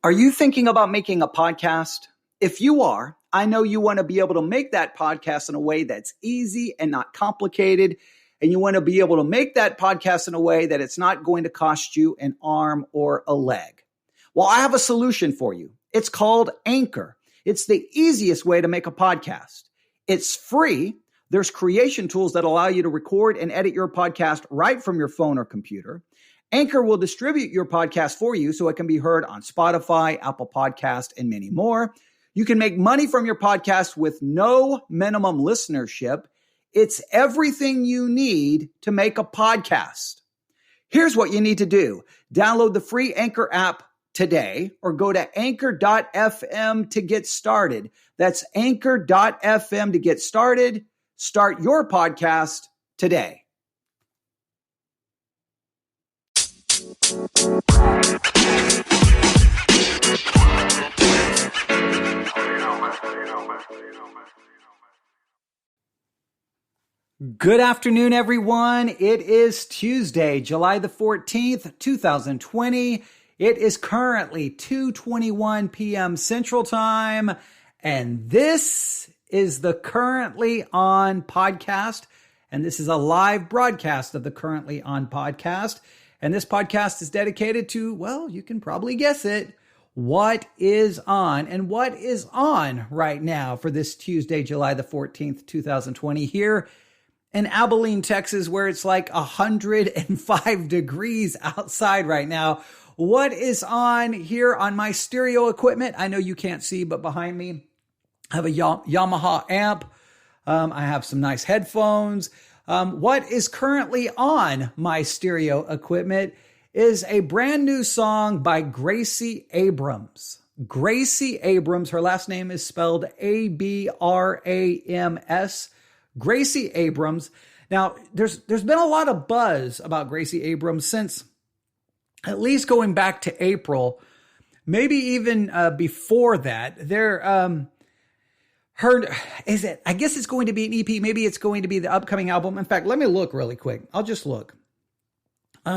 Are you thinking about making a podcast? If you are, I know you want to be able to make that podcast in a way that's easy and not complicated. And you want to be able to make that podcast in a way that it's not going to cost you an arm or a leg. Well, I have a solution for you. It's called Anchor. It's the easiest way to make a podcast. It's free. There's creation tools that allow you to record and edit your podcast right from your phone or computer. Anchor will distribute your podcast for you so it can be heard on Spotify, Apple Podcast, and many more. You can make money from your podcast with no minimum listenership. It's everything you need to make a podcast. Here's what you need to do. Download the free Anchor app today or go to anchor.fm to get started. That's anchor.fm to get started. Start your podcast today. Good afternoon, everyone. It is Tuesday, July the 14th, 2020. It is currently 2:21 p.m. Central Time, and this is the Currently On podcast, and this is a live broadcast of the Currently On podcast. And this podcast is dedicated to, well, you can probably guess it, what is on. And what is on right now for this Tuesday, July the 14th, 2020, here in Abilene, Texas, where it's like 105 degrees outside right now. What is on here on my stereo equipment? I know you can't see, but behind me, I have a Yamaha amp. I have some nice headphones. What is currently on my stereo equipment is a brand new song by Gracie Abrams. Gracie Abrams, her last name is spelled Abrams. Gracie Abrams. Now, there's been a lot of buzz about Gracie Abrams since at least going back to April, maybe even before that. I guess it's going to be an EP. Maybe it's going to be the upcoming album. In fact, let me look really quick. I'll just look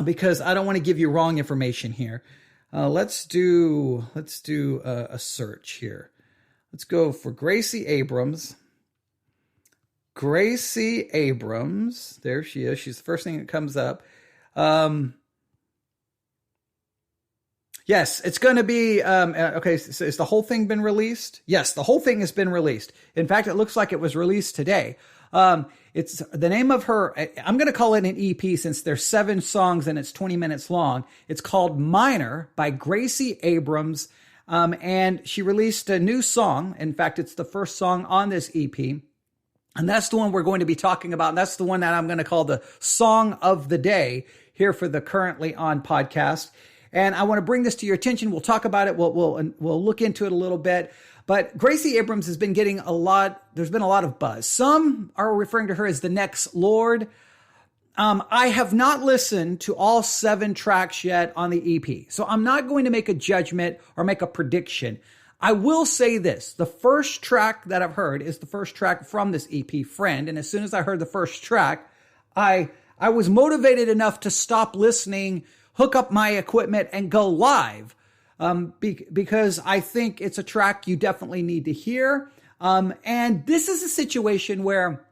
because I don't want to give you wrong information here. Let's do a search here. Let's go for Gracie Abrams. Gracie Abrams. There she is. She's the first thing that comes up. Yes, it's going to be, okay, so has the whole thing been released? Yes, the whole thing has been released. In fact, it looks like it was released today. It's the name of her, I'm going to call it an EP since there's 7 songs and it's 20 minutes long. It's called Minor by Gracie Abrams. And she released a new song. In fact, it's the first song on this EP. And that's the one we're going to be talking about. And that's the one that I'm going to call the Song of the Day here for the Currently On podcast. And I want to bring this to your attention. We'll talk about it. We'll look into it a little bit. But Gracie Abrams has been getting there's been a lot of buzz. Some are referring to her as the next Lord. I have not listened to all 7 tracks yet on the EP. So I'm not going to make a judgment or make a prediction. I will say this. The first track that I've heard is the first track from this EP, Friend. And as soon as I heard the first track, I was motivated enough to stop listening, hook up my equipment, and go live because I think it's a track you definitely need to hear. And this is a situation where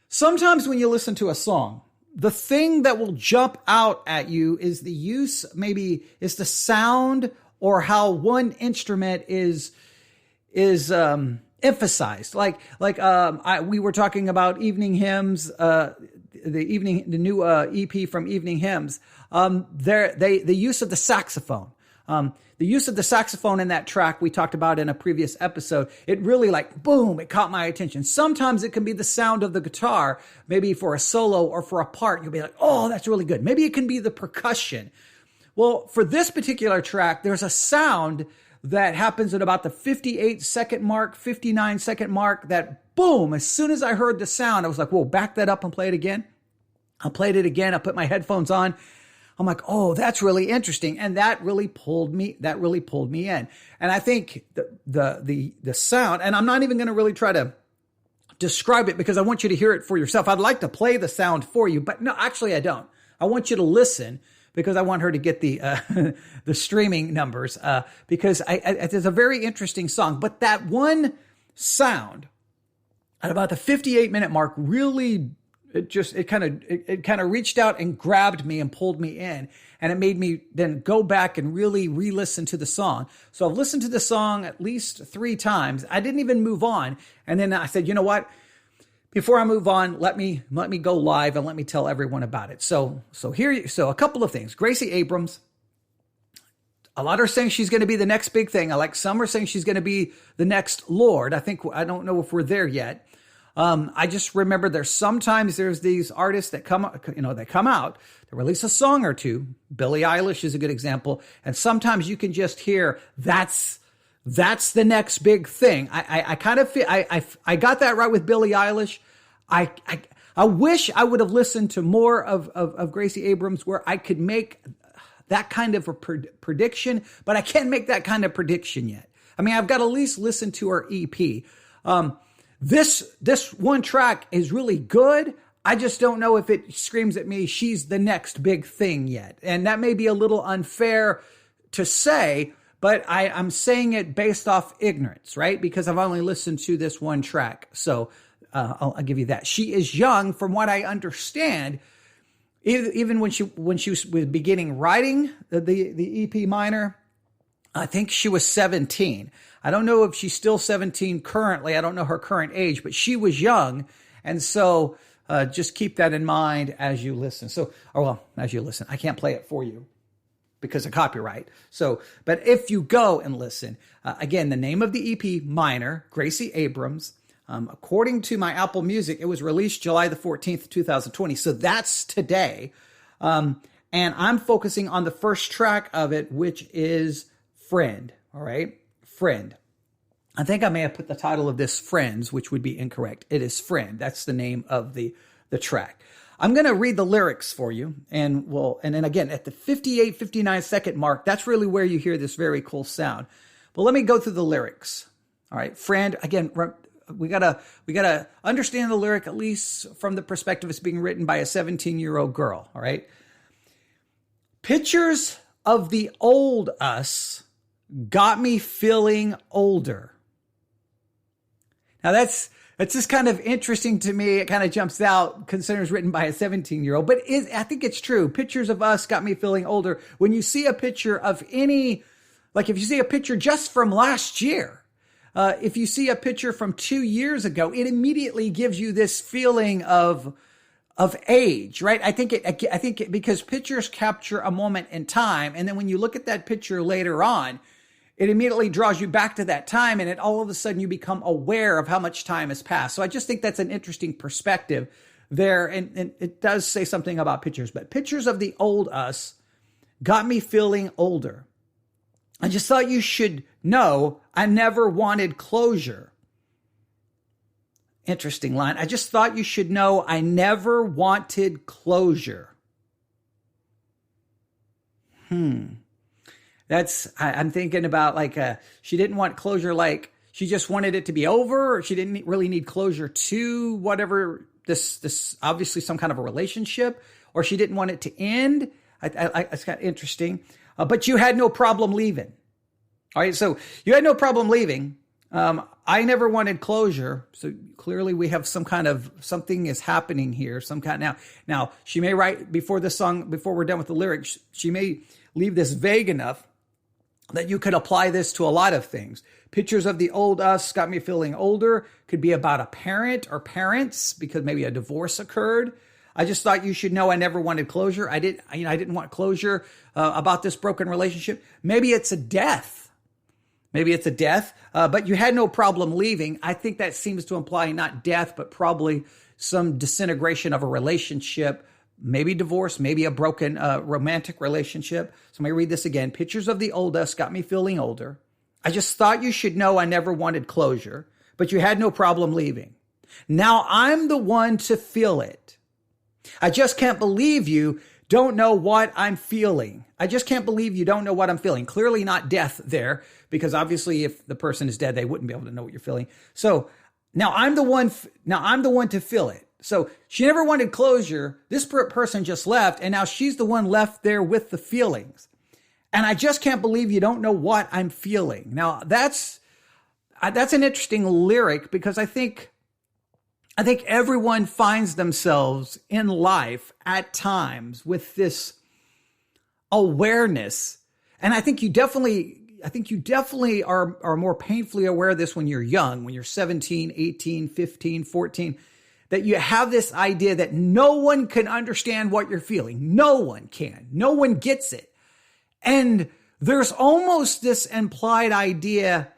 sometimes when you listen to a song, the thing that will jump out at you is the use, maybe is the sound or how one instrument is emphasized. We were talking about Evening Hymns, the new EP from Evening Hymns. The use of the saxophone. The use of the saxophone in that track we talked about in a previous episode, it really boom, it caught my attention. Sometimes it can be the sound of the guitar, maybe for a solo or for a part. You'll be like, oh, that's really good. Maybe it can be the percussion. Well, for this particular track, there's a sound that happens at about the 58-second mark, 59-second mark, that boom, as soon as I heard the sound, I was like, whoa, back that up and play it again. I played it again. I put my headphones on. I'm like, oh, that's really interesting. And that really pulled me in. And I think the sound, and I'm not even going to really try to describe it because I want you to hear it for yourself. I'd like to play the sound for you, but no, actually I don't. I want you to listen because I want her to get the the streaming numbers, because it's a very interesting song. But that one sound at about the 58-minute mark really, it kind of reached out and grabbed me and pulled me in. And it made me then go back and really re-listen to the song. So I've listened to the song at least 3 times. I didn't even move on. And then I said, you know what? Before I move on, let me go live and let me tell everyone about it. So a couple of things. Gracie Abrams, a lot are saying she's going to be the next big thing. Some are saying she's going to be the next Lord. I don't know if we're there yet. I just remember there's these artists that come out, they release a song or two. Billie Eilish is a good example. And sometimes you can just hear that's the next big thing. I kind of feel, I got that right with Billie Eilish. I wish I would have listened to more of Gracie Abrams where I could make that kind of a prediction, but I can't make that kind of prediction yet. I mean, I've got to at least listen to her EP. This one track is really good. I just don't know if it screams at me, she's the next big thing yet. And that may be a little unfair to say, but I'm saying it based off ignorance, right? Because I've only listened to this one track. So I'll give you that. She is young, from what I understand. Even when she was beginning writing the EP Minor, I think she was 17. I don't know if she's still 17 currently. I don't know her current age, but she was young. And so just keep that in mind as you listen. As you listen. I can't play it for you because of copyright. But if you go and listen, again, the name of the EP, Minor, Gracie Abrams. According to my Apple Music, it was released July the 14th, 2020. So that's today. And I'm focusing on the first track of it, which is Friend. All right. Friend. I think I may have put the title of this Friends, which would be incorrect. It is Friend. That's the name of the track. I'm going to read the lyrics for you. And then again, at the 58, 59 second mark, that's really where you hear this very cool sound. But let me go through the lyrics. All right. Friend. Again, we gotta understand the lyric, at least from the perspective it's being written by a 17-year-old girl. All right. Pictures of the old us got me feeling older. Now that's just kind of interesting to me. It kind of jumps out considering it's written by a 17-year-old, but I think it's true. Pictures of us got me feeling older. When you see a picture of if you see a picture just from last year, if you see a picture from 2 years ago, it immediately gives you this feeling of age, right? I think because pictures capture a moment in time. And then when you look at that picture later on, it immediately draws you back to that time. And all of a sudden you become aware of how much time has passed. So I just think that's an interesting perspective there. And it does say something about pictures, but pictures of the old us got me feeling older. I just thought you should know I never wanted closure. Interesting line. I just thought you should know I never wanted closure. I'm thinking about she didn't want closure, she just wanted it to be over, or she didn't really need closure to whatever this obviously some kind of a relationship, or she didn't want it to end. It's kind of interesting. But you had no problem leaving. All right. So you had no problem leaving. I never wanted closure. So clearly we have something is happening here. Now she may write before we're done with the lyrics, she may leave this vague enough that you could apply this to a lot of things. Pictures of the old us got me feeling older. Could be about a parent or parents because maybe a divorce occurred. I just thought you should know I never wanted closure. I didn't want closure about this broken relationship. Maybe it's a death. But you had no problem leaving. I think that seems to imply not death, but probably some disintegration of a relationship, maybe divorce, maybe a broken romantic relationship. So let me read this again. Pictures of the old us got me feeling older. I just thought you should know I never wanted closure, but you had no problem leaving. Now I'm the one to feel it. I just can't believe you don't know what I'm feeling. I just can't believe you don't know what I'm feeling. Clearly not death there, because obviously if the person is dead, they wouldn't be able to know what you're feeling. So now I'm the one to feel it. So she never wanted closure. This person just left, and now she's the one left there with the feelings. And I just can't believe you don't know what I'm feeling. Now, that's an interesting lyric, because I think everyone finds themselves in life at times with this awareness. And I think you definitely are more painfully aware of this when you're young, when you're 17, 18, 15, 14, that you have this idea that no one can understand what you're feeling. No one can. No one gets it. And there's almost this implied idea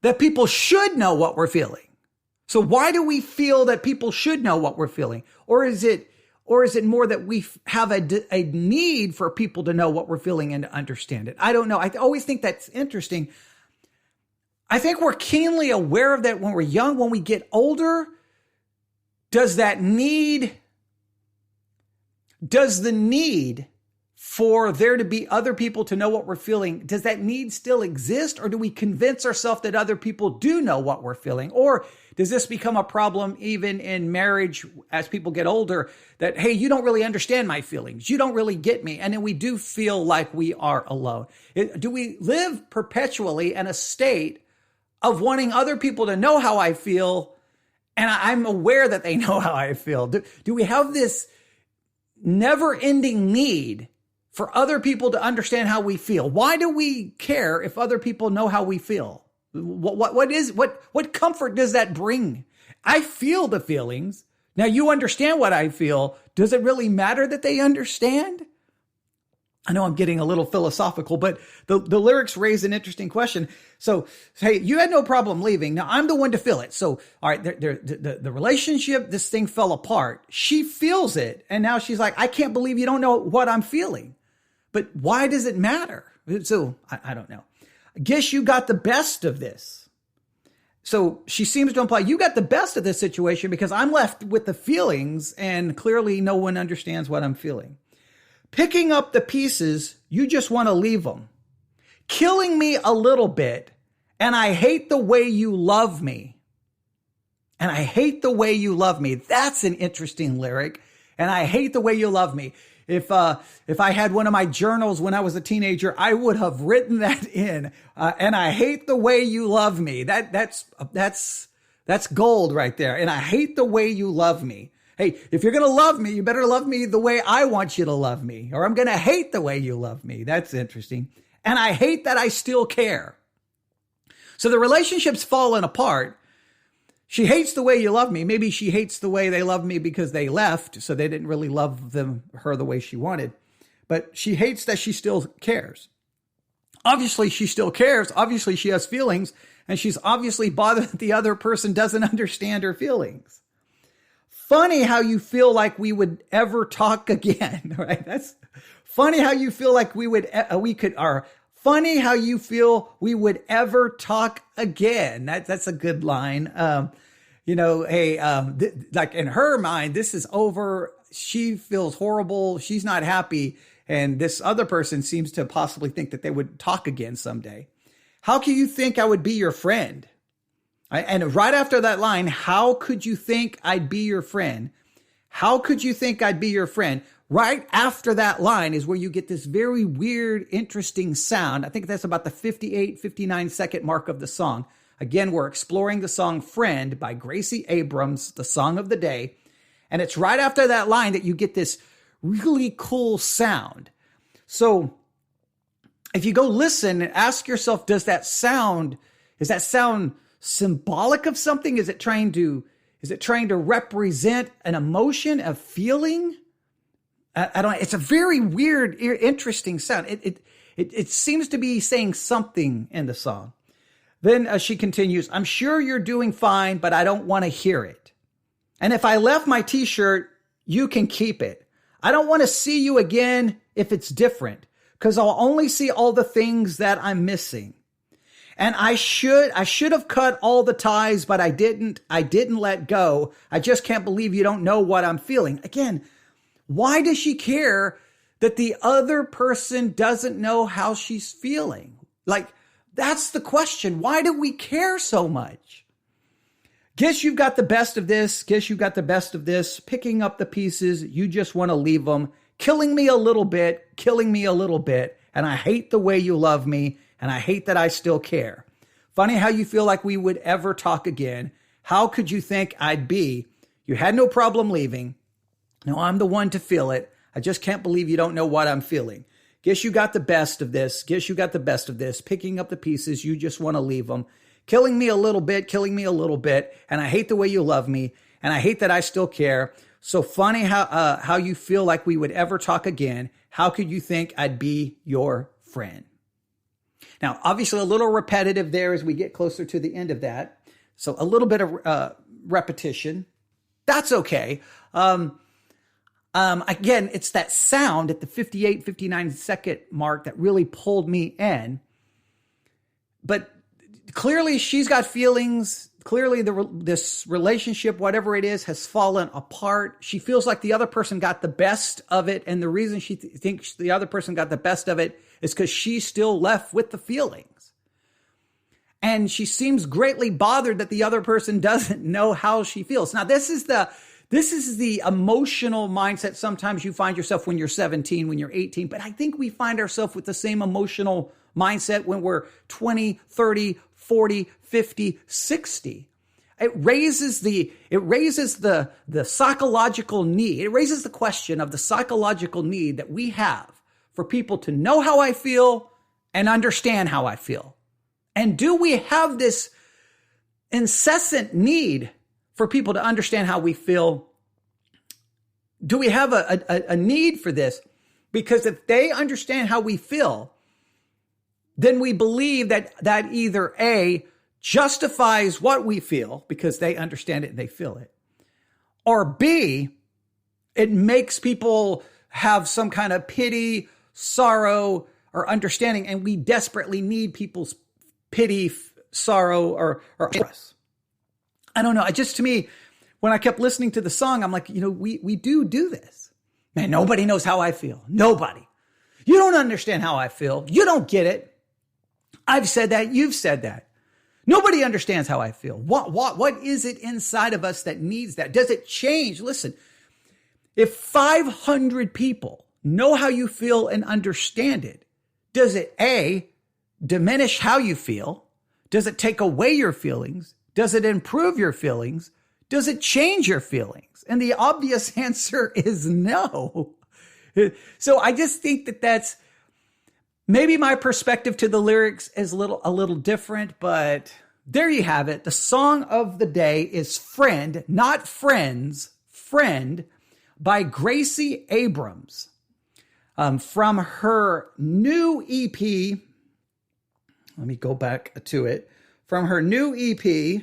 that people should know what we're feeling. So why do we feel that people should know what we're feeling? Or is it more that we have a need for people to know what we're feeling and to understand it? I don't know. I always think that's interesting. I think we're keenly aware of that when we're young. When we get older, does the need for there to be other people to know what we're feeling, does that need still exist? Or do we convince ourselves that other people do know what we're feeling? Or does this become a problem even in marriage as people get older, that, hey, you don't really understand my feelings. You don't really get me. And then we do feel like we are alone. Do we live perpetually in a state of wanting other people to know how I feel, and I'm aware that they know how I feel? Do we have this never-ending need for other people to understand how we feel? Why do we care if other people know how we feel? What comfort does that bring? I feel the feelings. Now you understand what I feel. Does it really matter that they understand? I know I'm getting a little philosophical, but the lyrics raise an interesting question. So, hey, you had no problem leaving. Now I'm the one to feel it. So, all right, the relationship, this thing fell apart. She feels it. And now she's like, I can't believe you don't know what I'm feeling. But why does it matter? So I don't know. I guess you got the best of this. So she seems to imply you got the best of this situation because I'm left with the feelings and clearly no one understands what I'm feeling. Picking up the pieces, you just want to leave them. Killing me a little bit, and I hate the way you love me. And I hate the way you love me. That's an interesting lyric. And I hate the way you love me. If I had one of my journals when I was a teenager, I would have written that in. And I hate the way you love me. That's gold right there. And I hate the way you love me. Hey, if you're going to love me, you better love me the way I want you to love me, or I'm going to hate the way you love me. That's interesting. And I hate that I still care. So the relationship's fallen apart. She hates the way you love me. Maybe she hates the way they love me because they left, so they didn't really love her the way she wanted. But she hates that she still cares. Obviously, she still cares. Obviously, she has feelings, and she's obviously bothered that the other person doesn't understand her feelings. Funny how you feel like we would ever talk again, right? That's funny how you feel like funny how you feel we would ever talk again. That's a good line. Like in her mind, this is over. She feels horrible. She's not happy. And this other person seems to possibly think that they would talk again someday. How can you think I would be your friend? And right after that line, how could you think I'd be your friend? How could you think I'd be your friend? Right after that line is where you get this very weird, interesting sound. I think that's about the 58, 59 second mark of the song. Again, we're exploring the song Friend by Gracie Abrams, the song of the day. And it's right after that line that you get this really cool sound. So if you go listen and ask yourself, is that sound symbolic of something? Is it trying to represent an emotion, a feeling? I don't know. It's a very weird, interesting sound. It seems to be saying something in the song. Then she continues, I'm sure you're doing fine, but I don't want to hear it. And if I left my t-shirt, you can keep it. I don't want to see you again if it's different, because I'll only see all the things that I'm missing. And I should have cut all the ties, but I didn't let go. I just can't believe you don't know what I'm feeling. Again, why does she care that the other person doesn't know how she's feeling? Like, that's the question. Why do we care so much? Guess you've got the best of this. Guess you got the best of this. Picking up the pieces. You just want to leave them. Killing me a little bit. Killing me a little bit. And I hate the way you love me. And I hate that I still care. Funny how you feel like we would ever talk again. How could you think I'd be? You had no problem leaving. No, I'm the one to feel it. I just can't believe you don't know what I'm feeling. Guess you got the best of this. Guess you got the best of this. Picking up the pieces. You just want to leave them. Killing me a little bit. Killing me a little bit. And I hate the way you love me. And I hate that I still care. So funny how you feel like we would ever talk again. How could you think I'd be your friend? Now, obviously a little repetitive there as we get closer to the end of that. So a little bit of repetition. That's okay. Again, it's that sound at the 58, 59 second mark that really pulled me in. But clearly she's got feelings. Clearly this relationship, whatever it is, has fallen apart. She feels like the other person got the best of it. And the reason she thinks the other person got the best of it is because she's still left with the feelings. And she seems greatly bothered that the other person doesn't know how she feels. Now, this is the emotional mindset sometimes you find yourself when you're 17, when you're 18. But I think we find ourselves with the same emotional mindset when we're 20, 30, 40, 50, 60. It raises the psychological need. It raises the question of the psychological need that we have for people to know how I feel and understand how I feel. And do we have this incessant need for people to understand how we feel? Do we have a need for this? Because if they understand how we feel, then we believe that either A, justifies what we feel because they understand it and they feel it, or B, it makes people have some kind of pity, sorrow, or understanding, and we desperately need people's pity, sorrow, or us. I don't know. To me, when I kept listening to the song, I'm like, we do this. Man, nobody knows how I feel. Nobody. You don't understand how I feel. You don't get it. I've said that. You've said that. Nobody understands how I feel. What is it inside of us that needs that? Does it change? Listen, if 500 people know how you feel and understand it, does it A, diminish how you feel? Does it take away your feelings? Does it improve your feelings? Does it change your feelings? And the obvious answer is no. So I just think that's maybe my perspective to the lyrics is a little different, but there you have it. The song of the day is Friend, not Friends, Friend by Gracie Abrams. From her new EP, let me go back to it. From her new EP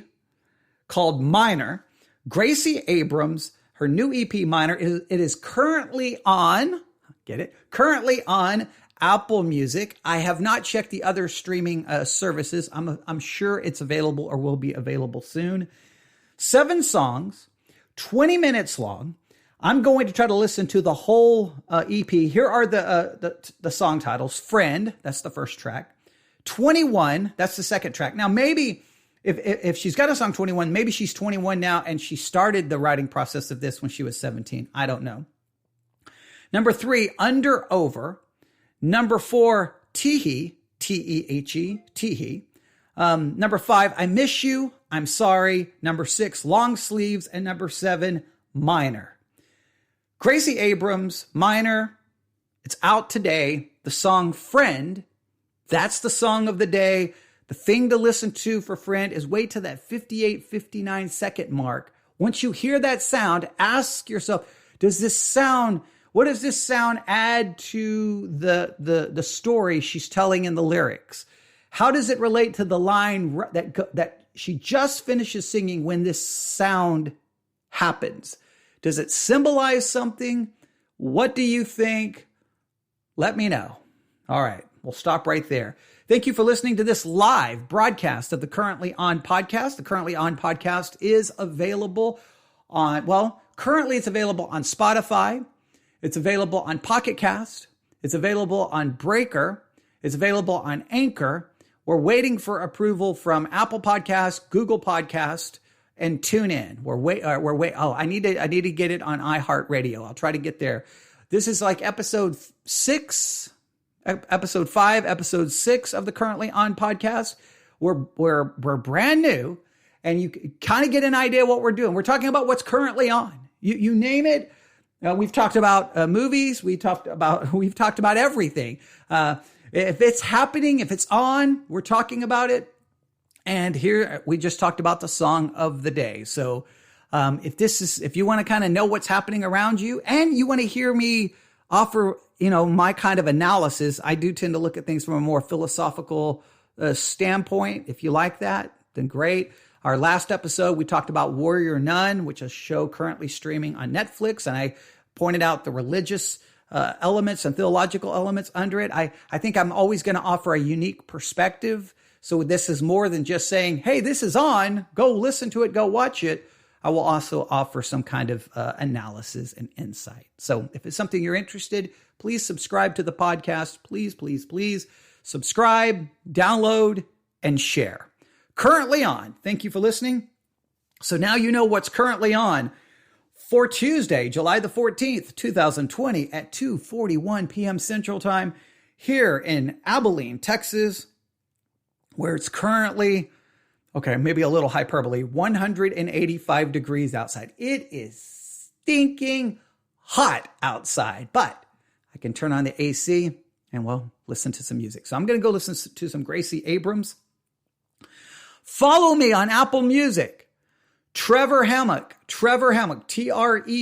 called Minor, Gracie Abrams, her new EP Minor, it is currently on, currently on Apple Music. I have not checked the other streaming services. I'm sure it's available or will be available soon. 7 songs, 20 minutes long. I'm going to try to listen to the whole EP. Here are the song titles. Friend, that's the first track. 21, that's the second track. Now, maybe if she's got a song 21, maybe she's 21 now and she started the writing process of this when she was 17. I don't know. Number 3, Under Over. Number 4, Teehee, T-E-H-E, Teehee. Number 5, I Miss You, I'm Sorry. Number 6, Long Sleeves. And number 7, Minor. Gracie Abrams, Minor. It's out today. The song Friend, that's the song of the day. The thing to listen to for Friend is wait till that 58, 59 second mark. Once you hear that sound, ask yourself, what does this sound add to the story she's telling in the lyrics? How does it relate to the line that she just finishes singing when this sound happens? Does it symbolize something? What do you think? Let me know. All right, we'll stop right there. Thank you for listening to this live broadcast of the Currently On podcast. The Currently On podcast is available currently it's available on Spotify. It's available on Pocket Cast. It's available on Breaker. It's available on Anchor. We're waiting for approval from Apple Podcast, Google Podcast, and tune in. I need to get it on iHeartRadio. I'll try to get there. This is like episode 5, episode 6 of the Currently On podcast. We're brand new, and you kind of get an idea what we're doing. We're talking about what's currently on. You name it. We've talked about movies. We've talked about everything. If it's happening, if it's on, we're talking about it. And here we just talked about the song of the day. So if you want to kind of know what's happening around you, and you want to hear me offer, my kind of analysis, I do tend to look at things from a more philosophical standpoint. If you like that, then great. Our last episode, we talked about Warrior Nun, which is a show currently streaming on Netflix. And I pointed out the religious elements and theological elements under it. I think I'm always going to offer a unique perspective. So this is more than just saying, hey, this is on, go listen to it, go watch it. I will also offer some kind of analysis and insight. So if it's something you're interested, please subscribe to the podcast. Please, please, please subscribe, download, and share. Currently on. Thank you for listening. So now you know what's currently on for Tuesday, July the 14th, 2020 at 2:41 p.m. Central Time here in Abilene, Texas, where it's currently, maybe a little hyperbole, 185 degrees outside. It is stinking hot outside, but I can turn on the AC and, listen to some music. So I'm going to go listen to some Gracie Abrams. Follow me on Apple Music. Trevor Hammock, Trevor Hammock, Hammack.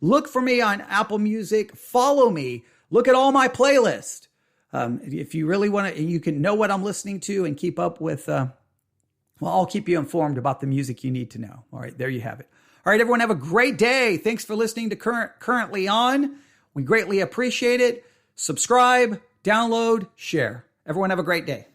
Look for me on Apple Music. Follow me. Look at all my playlists. If you really want to, you can know what I'm listening to and keep up with, I'll keep you informed about the music you need to know. All right, there you have it. All right, everyone, have a great day. Thanks for listening to Currently On. We greatly appreciate it. Subscribe, download, share. Everyone have a great day.